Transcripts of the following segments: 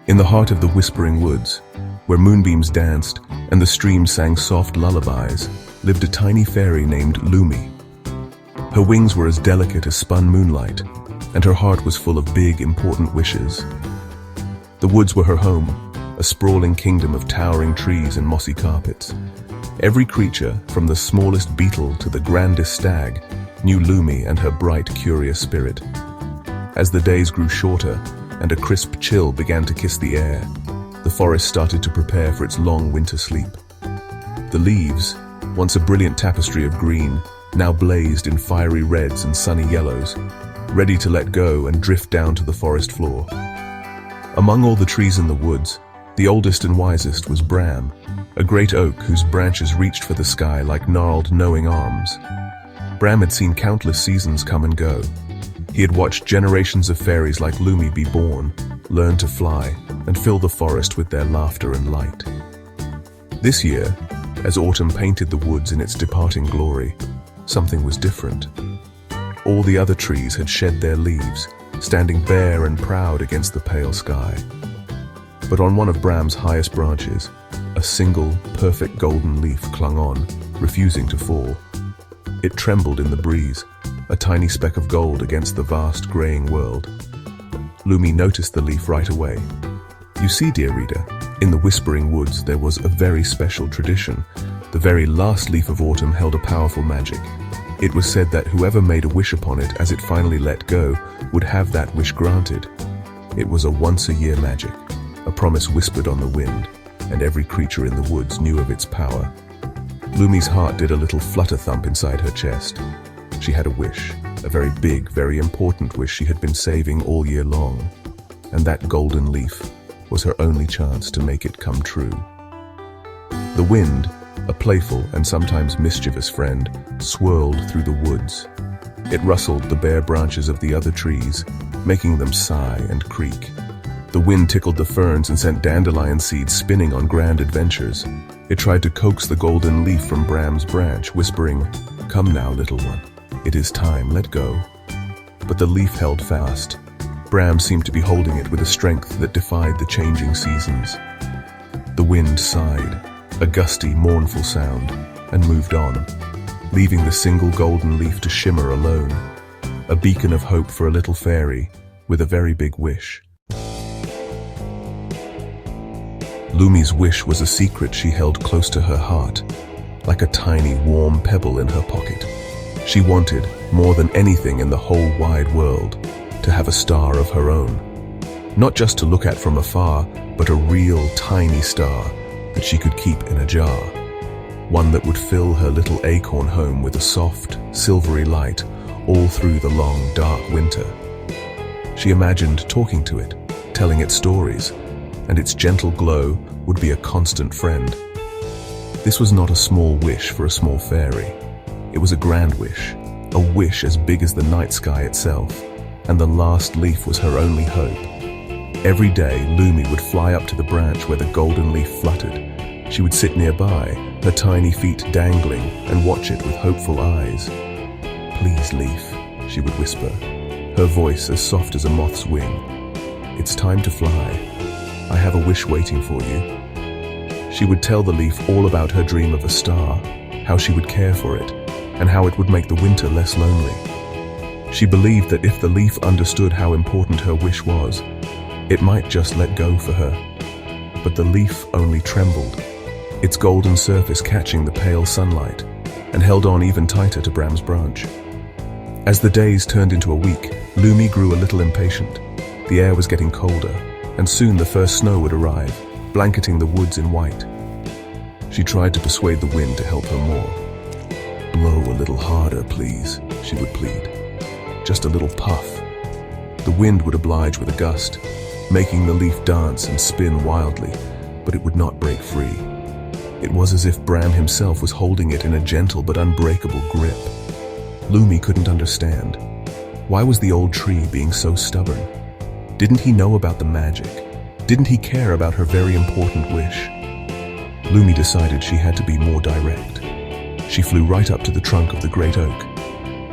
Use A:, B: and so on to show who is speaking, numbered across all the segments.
A: In the heart of the whispering woods, where moonbeams danced and the streams sang soft lullabies, lived a tiny fairy named Lumi. Her wings were as delicate as spun moonlight, and her heart was full of big, important wishes. The woods were her home, a sprawling kingdom of towering trees and mossy carpets. Every creature, from the smallest beetle to the grandest stag, knew Lumi and her bright, curious spirit. As the days grew shorter and a crisp chill began to kiss the air, the forest started to prepare for its long winter sleep. The leaves, once a brilliant tapestry of green, now blazed in fiery reds and sunny yellows, ready to let go and drift down to the forest floor. Among all the trees in the woods, the oldest and wisest was Bram, a great oak whose branches reached for the sky like gnarled, knowing arms. Bram had seen countless seasons come and go. He had watched generations of fairies like Lumi be born, learn to fly, and fill the forest with their laughter and light. This year, as autumn painted the woods in its departing glory, something was different. All the other trees had shed their leaves, standing bare and proud against the pale sky. But on one of Bram's highest branches, a single, perfect golden leaf clung on, refusing to fall. It trembled in the breeze, a tiny speck of gold against the vast graying world. Lumi noticed the leaf right away. You see, dear reader, in the Whispering Woods there was a very special tradition. The very last leaf of autumn held a powerful magic. It was said that whoever made a wish upon it as it finally let go would have that wish granted. It was a once-a-year magic, a promise whispered on the wind, and every creature in the woods knew of its power. Lumi's heart did a little flutter thump inside her chest. She had a wish, a very big, very important wish she had been saving all year long, and that golden leaf was her only chance to make it come true. The wind, a playful and sometimes mischievous friend, swirled through the woods. It rustled the bare branches of the other trees, making them sigh and creak. The wind tickled the ferns and sent dandelion seeds spinning on grand adventures. It tried to coax the golden leaf from Bram's branch, whispering, "Come now, little one. It is time, let go." But the leaf held fast. Bram seemed to be holding it with a strength that defied the changing seasons. The wind sighed, a gusty, mournful sound, and moved on, leaving the single golden leaf to shimmer alone, a beacon of hope for a little fairy with a very big wish. Lumi's wish was a secret she held close to her heart, like a tiny, warm pebble in her pocket. She wanted, more than anything in the whole wide world, to have a star of her own. Not just to look at from afar, but a real, tiny star that she could keep in a jar. One that would fill her little acorn home with a soft, silvery light all through the long, dark winter. She imagined talking to it, telling it stories, and its gentle glow would be a constant friend. This was not a small wish for a small fairy. It was a grand wish, a wish as big as the night sky itself, and the last leaf was her only hope. Every day, Lumi would fly up to the branch where the golden leaf fluttered. She would sit nearby, her tiny feet dangling, and watch it with hopeful eyes. "Please, leaf," she would whisper, her voice as soft as a moth's wing. "It's time to fly. I have a wish waiting for you." She would tell the leaf all about her dream of a star, how she would care for it, and how it would make the winter less lonely. She believed that if the leaf understood how important her wish was, it might just let go for her. But the leaf only trembled, its golden surface catching the pale sunlight, and held on even tighter to Bram's branch. As the days turned into a week, Lumi grew a little impatient. The air was getting colder, and soon the first snow would arrive, blanketing the woods in white. She tried to persuade the wind to help her more. "Blow a little harder, please," she would plead. Just a little puff. The wind would oblige with a gust, making the leaf dance and spin wildly, but it would not break free. It was as if Bram himself was holding it in a gentle but unbreakable grip. Lumi couldn't understand. Why was the old tree being so stubborn? Didn't he know about the magic? Didn't he care about her very important wish? Lumi decided she had to be more direct. She flew right up to the trunk of the great oak.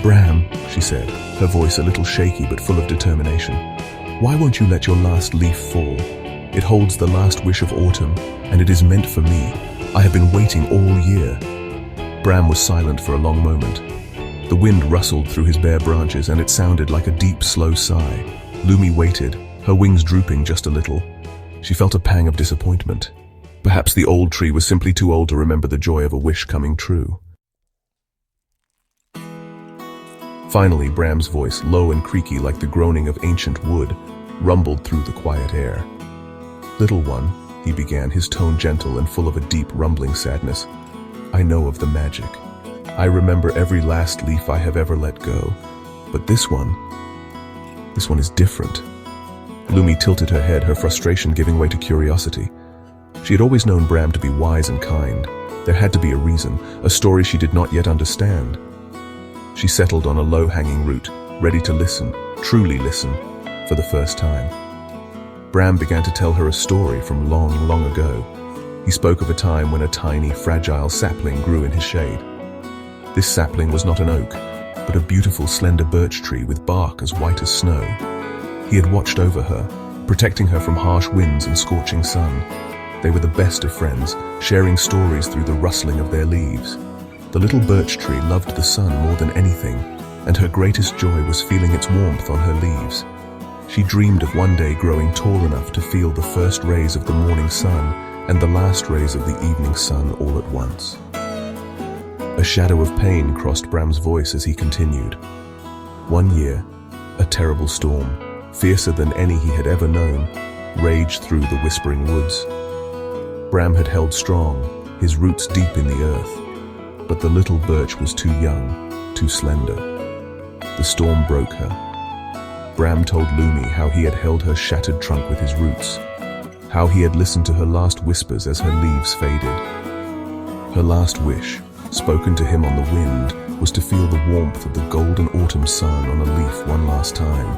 A: "Bram," she said, her voice a little shaky but full of determination, "why won't you let your last leaf fall? It holds the last wish of autumn, and it is meant for me. I have been waiting all year." Bram was silent for a long moment. The wind rustled through his bare branches, and it sounded like a deep, slow sigh. Lumi waited, her wings drooping just a little. She felt a pang of disappointment. Perhaps the old tree was simply too old to remember the joy of a wish coming true. Finally, Bram's voice, low and creaky like the groaning of ancient wood, rumbled through the quiet air. "Little one," he began, his tone gentle and full of a deep, rumbling sadness, "I know of the magic. I remember every last leaf I have ever let go. But this one is different." Lumi tilted her head, her frustration giving way to curiosity. She had always known Bram to be wise and kind. There had to be a reason, a story she did not yet understand. She settled on a low-hanging root, ready to listen, truly listen, for the first time. Bram began to tell her a story from long, long ago. He spoke of a time when a tiny, fragile sapling grew in his shade. This sapling was not an oak, but a beautiful, slender birch tree with bark as white as snow. He had watched over her, protecting her from harsh winds and scorching sun. They were the best of friends, sharing stories through the rustling of their leaves. The little birch tree loved the sun more than anything, and her greatest joy was feeling its warmth on her leaves. She dreamed of one day growing tall enough to feel the first rays of the morning sun and the last rays of the evening sun all at once. A shadow of pain crossed Bram's voice as he continued. One year, a terrible storm, fiercer than any he had ever known, raged through the whispering woods. Bram had held strong, his roots deep in the earth, but the little birch was too young, too slender. The storm broke her. Bram told Lumi how he had held her shattered trunk with his roots, how he had listened to her last whispers as her leaves faded. Her last wish, spoken to him on the wind, was to feel the warmth of the golden autumn sun on a leaf one last time.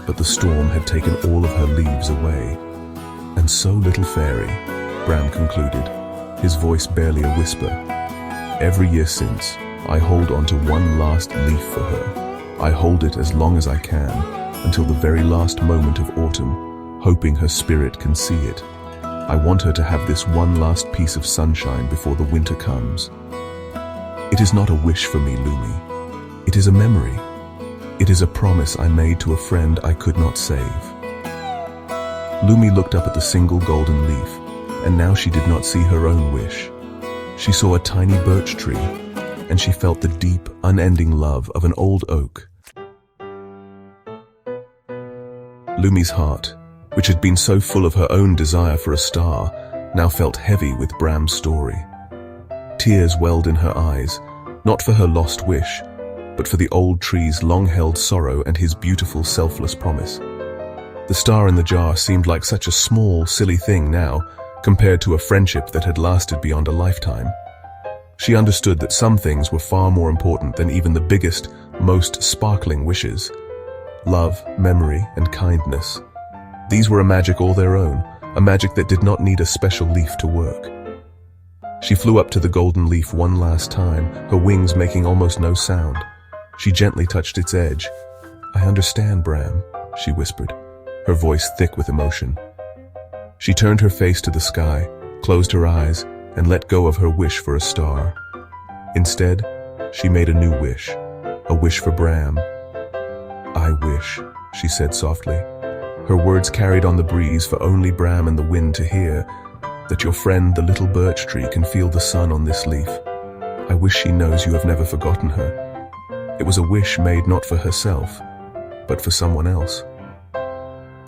A: But the storm had taken all of her leaves away. "And so, little fairy," Bram concluded, his voice barely a whisper, "every year since, I hold on to one last leaf for her. I hold it as long as I can, until the very last moment of autumn, hoping her spirit can see it. I want her to have this one last piece of sunshine before the winter comes. It is not a wish for me, Lumi. It is a memory. It is a promise I made to a friend I could not save." Lumi looked up at the single golden leaf, and now she did not see her own wish. She saw a tiny birch tree, and she felt the deep, unending love of an old oak. Lumi's heart, which had been so full of her own desire for a star, now felt heavy with Bram's story. Tears welled in her eyes, not for her lost wish, but for the old tree's long-held sorrow and his beautiful, selfless promise. The star in the jar seemed like such a small, silly thing now, compared to a friendship that had lasted beyond a lifetime. She understood that some things were far more important than even the biggest, most sparkling wishes. Love, memory, and kindness. These were a magic all their own, a magic that did not need a special leaf to work. She flew up to the golden leaf one last time, her wings making almost no sound. She gently touched its edge. "I understand, Bram," she whispered, her voice thick with emotion. She turned her face to the sky, closed her eyes, and let go of her wish for a star. Instead, she made a new wish, a wish for Bram. "I wish," she said softly. Her words carried on the breeze for only Bram and the wind to hear, "that your friend, the little birch tree, can feel the sun on this leaf. I wish she knows you have never forgotten her." It was a wish made not for herself, but for someone else.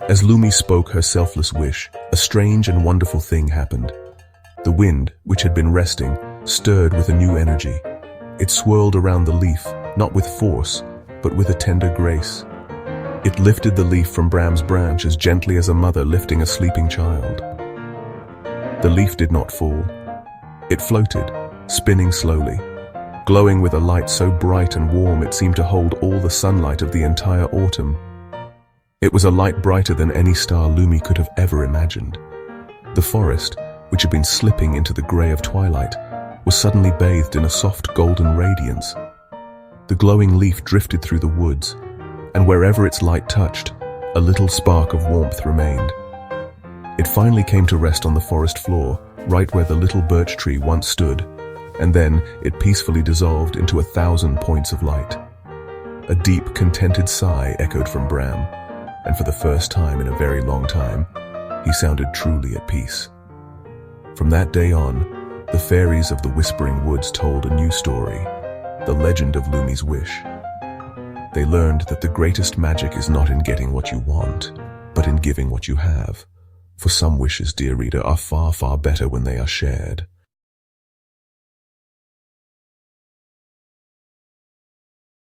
A: As Lumi spoke her selfless wish, a strange and wonderful thing happened. The wind, which had been resting, stirred with a new energy. It swirled around the leaf, not with force, but with a tender grace. It lifted the leaf from Bram's branch as gently as a mother lifting a sleeping child. The leaf did not fall. It floated, spinning slowly, glowing with a light so bright and warm it seemed to hold all the sunlight of the entire autumn. It was a light brighter than any star Lumi could have ever imagined. The forest, which had been slipping into the grey of twilight, was suddenly bathed in a soft golden radiance. The glowing leaf drifted through the woods, and wherever its light touched, a little spark of warmth remained. It finally came to rest on the forest floor, right where the little birch tree once stood, and then it peacefully dissolved into 1,000 points of light. A deep, contented sigh echoed from Bram, and for the first time in a very long time, he sounded truly at peace. From that day on, the fairies of the Whispering Woods told a new story, the legend of Lumi's wish. They learned that the greatest magic is not in getting what you want, but in giving what you have. For some wishes, dear reader, are far, far better when they are shared.